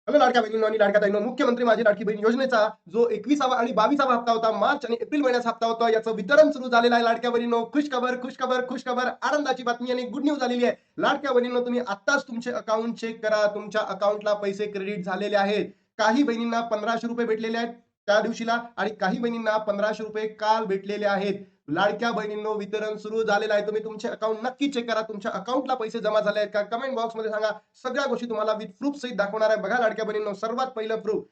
Hello लाडक्या बहिणींनो आणि लाडक्या ताईंनो, मुख्यमंत्री माझी लाडकी बहीण योजनेचा जो 21वा आणि 22वा हप्ता होता, मार्च आणि एप्रिल महिन्याचा हप्ता होता, याचं वितरण सुरू झालेलं आहे. लाडक्या बहिणींनो, खुशखबर खुशखबर खुशखबर, आनंदाची बातमी आणि गुड न्यूज आलेली आहे. लाडक्या बहिणींनो, तुम्ही आत्ताच तुमचे अकाउंट चेक करा. तुमच्या अकाउंटला पैसे क्रेडिट झालेले आहेत. काही बहिणींना ₹1500 भेटलेले आहेत त्या दिवशीला आणि काही बहिणींना ₹1500 काल भेटलेले आहेत. लाडक्या बहिणींनो, वितरण सुरू झालेलं आहे. तुम्ही तुमचे अकाउंट नक्की चेक करा. तुमच्या अकाउंटला पैसे जमा झाले आहेत का? कमेंट बॉक्समध्ये सांगा. सगळ्या गोष्टी तुम्हाला विथ प्रूफ सहित दाखवणार आहे. बघा लाडक्या बहिणींनो, सर्वात पहिलं proof,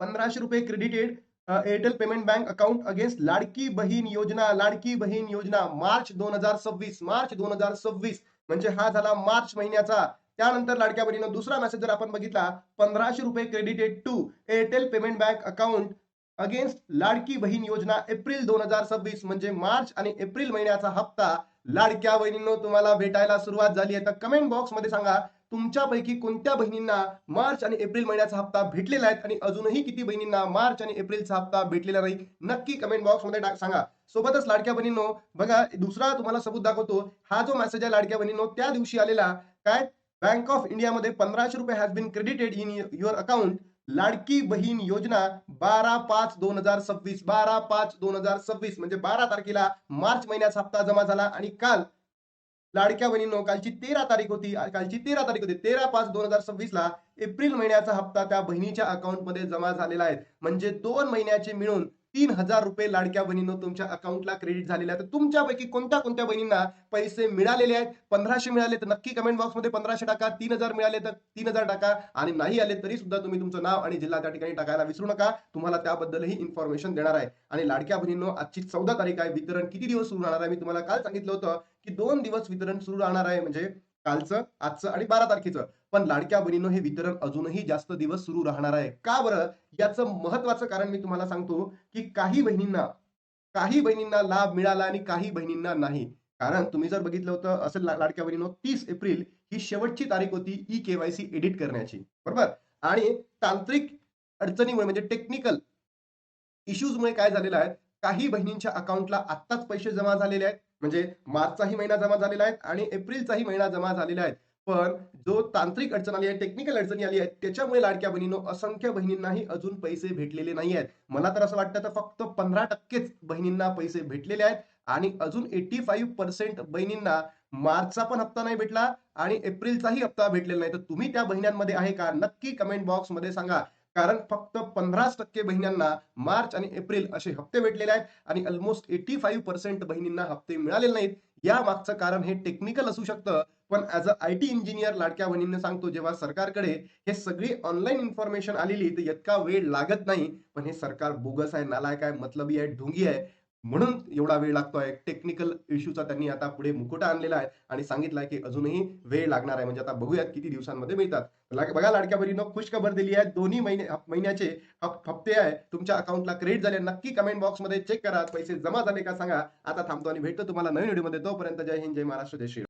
₹1500 credited Airtel payment bank account against Ladki Bahin Yojana. लाडकी बहीण योजना मार्च 2026, मार्च 2026 म्हणजे हा झाला मार्च महिन्याचा. त्यानंतर लाडक्या बहिणीनं दुसरा मेसेज जर आपण बघितला, ₹1500 credited to Airtel payment bank account against Ladki Bahin Yojana April 2026 म्हणजे मार्च आणि एप्रिल महिन्याचा हप्ता लाडक्या बहिणींनो तुम्हाला भेटायला सुरुवात झाली आहे. तर कमेंट बॉक्स मध्ये सांगा, तुमच्यापैकी कोणत्या बहिणींना मार्च आणि एप्रिल महिन्याचा हप्ता भेटलेला आहे आणि अजूनही किती बहिणींना मार्च आणि एप्रिलचा हप्ता भेटलेला नाही, नक्की कमेंट बॉक्स मध्ये सांगा. सोबतच लाडक्या बहिणींनो, बघा दुसरा तुम्हाला सबूत दाखवतो. हा जो मेसेज आहे लाडक्या बहिणींनो, त्या दिवशी आलेला काय, बँक ऑफ इंडिया मध्ये ₹1500 has been credited in your account Ladki Bahin Yojana 12/5/2026, 12/5/2026 म्हणजे 12 तारखेला मार्च महिन्याचा हप्ता जमा झाला आणि काल लाडक्या बहिणींनो, कालची 13 तारीख होती. कालची 13 तारीख होती. 13/5/2026 ला एप्रिल महिन्याचा हप्ता त्या बहिणीच्या अकाउंटमध्ये जमा झालेला आहे. म्हणजे 2 महिन्याचे मिळून ₹3000 लाडक्या बहिणींनो तुमच्या अकाउंटला क्रेडिट झालेले आहेत. तर तुमच्यापैकी कोणत्या कोणत्या बहिणींना पैसे मिळालेले आहेत? 1500 मिळाले तर नक्की कमेंट बॉक्समध्ये 1500 टाका. 3000 मिळाले तर 3000 टाका आणि नाही आले तरी सुद्धा तुम्ही तुमचं नाव आणि जिल्हा त्या ठिकाणी टाकायला विसरू नका. तुम्हाला त्याबद्दलही इन्फॉर्मेशन देणार आहे. आणि लाडक्या बहिणींनो, आजची 14 तारीख आहे. वितरण किती दिवस सुरू राहणार आहे? मी तुम्हाला काल सांगितलं होतं की 2 दिवस वितरण सुरू राहणार आहे, म्हणजे कालचं, आजचं आणि 12 तारखेचं. पण लाडक्या बहिणींनो, हे वितरण अजूनही जास्त दिवस सुरू राहणार आहे. का बरं? याचं महत्वाचं कारण मी तुम्हाला सांगतो, की काही बहिणींना लाभ मिळाला आणि काही बहिणींना नाही. कारण तुम्ही जर बघितलं होतं असेल लाडक्या बहिणींनो, 30 एप्रिल ही शेवटची तारीख होती ई-केवायसी एडिट करण्याची, बरोबर? आणि तांत्रिक अडचणीमुळे म्हणजे टेक्निकल इश्यूजमुळे काय झालेलं आहे, काही बहिणींच्या अकाउंटला आत्ताच पैसे जमा झालेले आहेत. म्हणजे मार्चचाही महिना जमा झालेला आहे आणि एप्रिलचाही महिना जमा झालेला आहे. पण जो तांत्रिक अडचण आली आहे, टेक्निकल अडचणी आली आहेत, त्याच्यामुळे लाडक्या बहिणींनो, असंख्य बहिणींनाही अजून पैसे भेटलेले नाही आहेत. मला तर असं वाटतं तर फक्त 15%च बहिणींना पैसे भेटलेले आहेत आणि अजून 85% बहिणींना मार्चचा पण हप्ता नाही भेटला आणि एप्रिलचाही हप्ता भेटलेला नाही. तर तुम्ही त्या बहिण्यांमध्ये आहे का? नक्की कमेंट बॉक्समध्ये सांगा. कारण फक्त 15% बहिणींना मार्च आणि एप्रिल असे हप्ते भेटलेले आहेत आणि ऑलमोस्ट 85% बहिणींना हप्ते मिळालेले नाहीत. या मागचं कारण हे टेक्निकल असू शकतं. पण ऍज अ आयटी इंजिनियर लाडक्या बहिणींना सांगतो, जेव्हा सरकारकडे हे सगळी ऑनलाईन इन्फॉर्मेशन आलेली तर इतका वेळ लागत नाही. पण हे सरकार बोगस आहे, नालायक आहे, मतलबी आहे, ढोंगी आहे. म्हणून एवढा वेळ लागतोय. टेक्निकल इश्यूचा त्यांनी आता पुढे मुखोटा आणलेला आहे आणि सांगितलंय की अजूनही वेळ लागणार आहे. म्हणजे आता बघूयात किती दिवसांमध्ये मिळतात. बघा लाडक्या बहिणींनो, खुश खबर दिली आहे. दोन्ही महिन्याचे हप्ते आहे तुमच्या अकाउंटला क्रेडिट झाले. नक्की कमेंट बॉक्समध्ये चेक करा. पैसे जमा झाले का सांगा. आता थांबतो आणि भेटतो तुम्हाला नवीन व्हिडिओमध्ये. तोपर्यंत जय हिंद, जय महाराष्ट्र, जय श्रीराम.